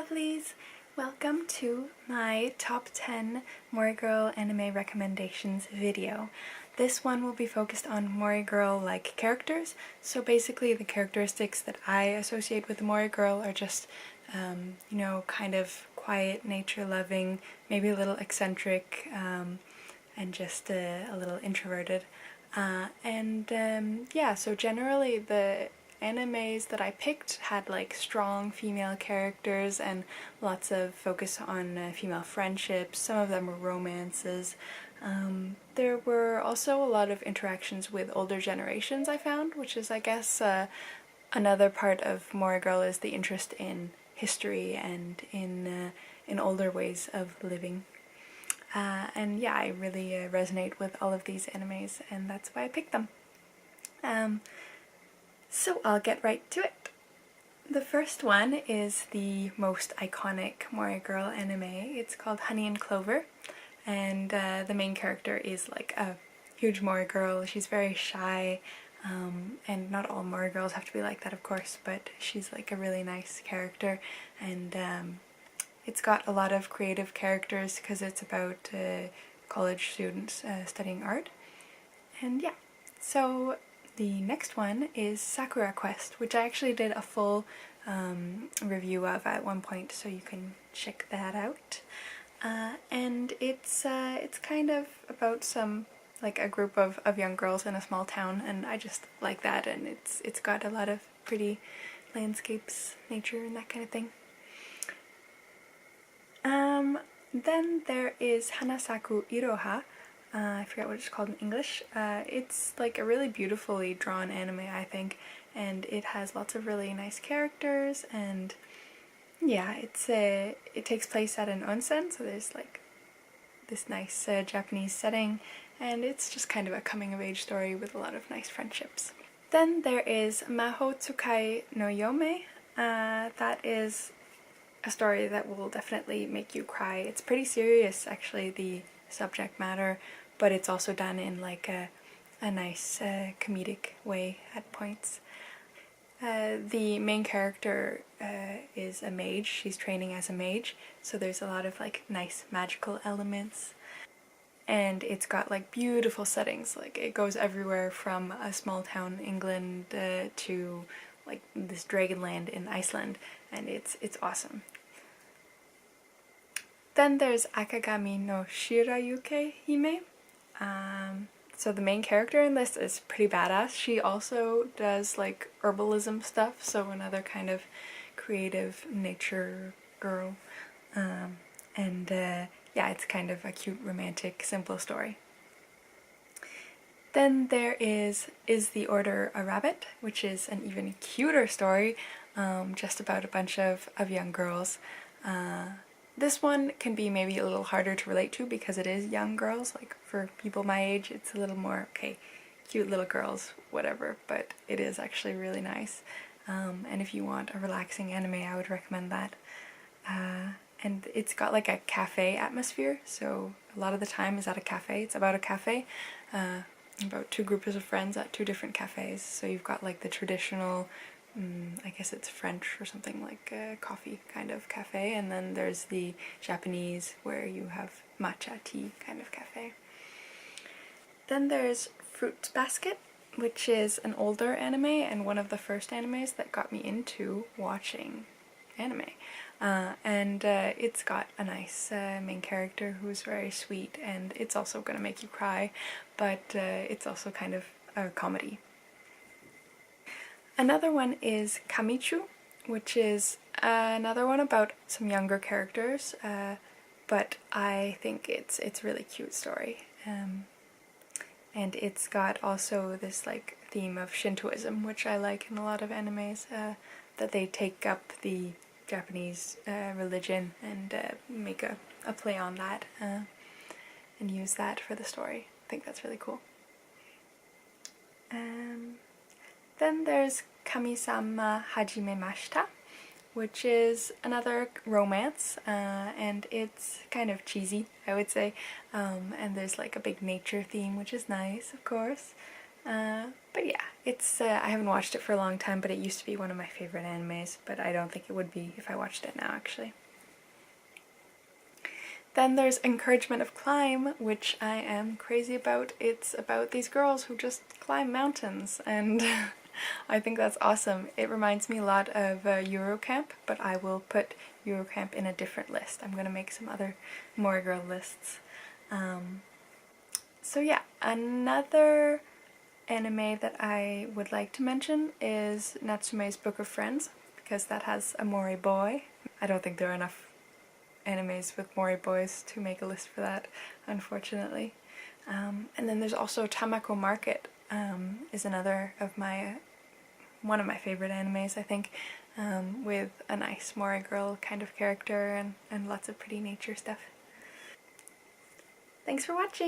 lovelies! Welcome to my top 10 Mori Girl anime recommendations video. This one will be focused on Mori Girl-like characters, so basically the characteristics that I associate with the Mori Girl are just, kind of quiet, nature-loving, maybe a little eccentric, and just a little introverted. So generally the animes that I picked had like strong female characters and lots of focus on female friendships. Some of them were romances. There were also a lot of interactions with older generations, I found, which is, I guess, another part of Mori Girl is the interest in history and in older ways of living. I really resonate with all of these animes, and that's why I picked them. So I'll get right to it. The first one is the most iconic Mori Girl anime. It's called Honey and Clover, and the main character is like a huge Mori Girl. She's very shy, and not all Mori Girls have to be like that, of course, but she's like a really nice character, and it's got a lot of creative characters because it's about college students studying art. And yeah, so the next one is Sakura Quest, which I actually did a full review of at one point, so you can check that out. And it's kind of about a group of young girls in a small town, and I just like that, and it's got a lot of pretty landscapes, nature, and that kind of thing. Then there is Hana Saku Ito. I forget what it's called in English. It's like a really beautifully drawn anime, I think, and it has lots of really nice characters, and yeah, it takes place at an onsen, so there's like this nice Japanese setting, and it's just kind of a coming-of-age story with a lot of nice friendships. Then there is Maho Tsukai no Yomi. That is a story that will definitely make you cry. It's pretty serious, actually, the subject matter, but it's also done in like a nice comedic way at points. The main character is a mage. She's training as a mage, so there's a lot of like nice magical elements, and it's got like beautiful settings. Like it goes everywhere from a small town in England to like this Dragonland in Iceland, and it's awesome. Then there's Akagami no Shirayuke Hime. So the main character in this is pretty badass. She also does like herbalism stuff, so another kind of creative nature girl. It's kind of a cute, romantic, simple story. Then there is the Order a Rabbit, which is an even cuter story, just about a bunch of young girls. This one can be maybe a little harder to relate to because it is young girls. Like for people my age, it's a little more, okay, cute little girls, whatever, but it is actually really nice. And if you want a relaxing anime, I would recommend that. And it's got like a cafe atmosphere, so a lot of the time is at a cafe. It's about a cafe, about two groups of friends at two different cafes. So you've got like the traditional, I guess it's French or something, like a coffee kind of cafe, and then there's the Japanese where you have matcha tea kind of cafe. Then there's Fruit Basket, which is an older anime and one of the first animes that got me into watching anime. It's got a nice main character who's very sweet, and it's also going to make you cry, but it's also kind of a comedy. Another one is Kamichu, which is another one about some younger characters, but I think it's a really cute story. And it's got also this like theme of Shintoism, which I like in a lot of animes, that they take up the Japanese religion and make a play on that and use that for the story. I think that's really cool. Then there's Kami-sama Hajime Mashup, which is another romance, and it's kind of cheesy, I would say, and there's like a big nature theme, which is nice, of course. But yeah, it's I haven't watched it for a long time, but it used to be one of my favorite animes, but I don't think it would be if I watched it now, actually. Then there's Encouragement of Climb, which I am crazy about. It's about these girls who just climb mountains, and I think that's awesome. It reminds me a lot of Eurocamp, but I will put Eurocamp in a different list. I'm going to make some other Mori girl lists. So yeah, another anime that I would like to mention is Natsume's Book of Friends, because that has a Mori boy. I don't think there are enough animes with Mori boys to make a list for that, unfortunately. And then there's also Tamako Market, is another of one of my favorite animes, I think, with a nice Mori girl kind of character and lots of pretty nature stuff. Thanks for watching!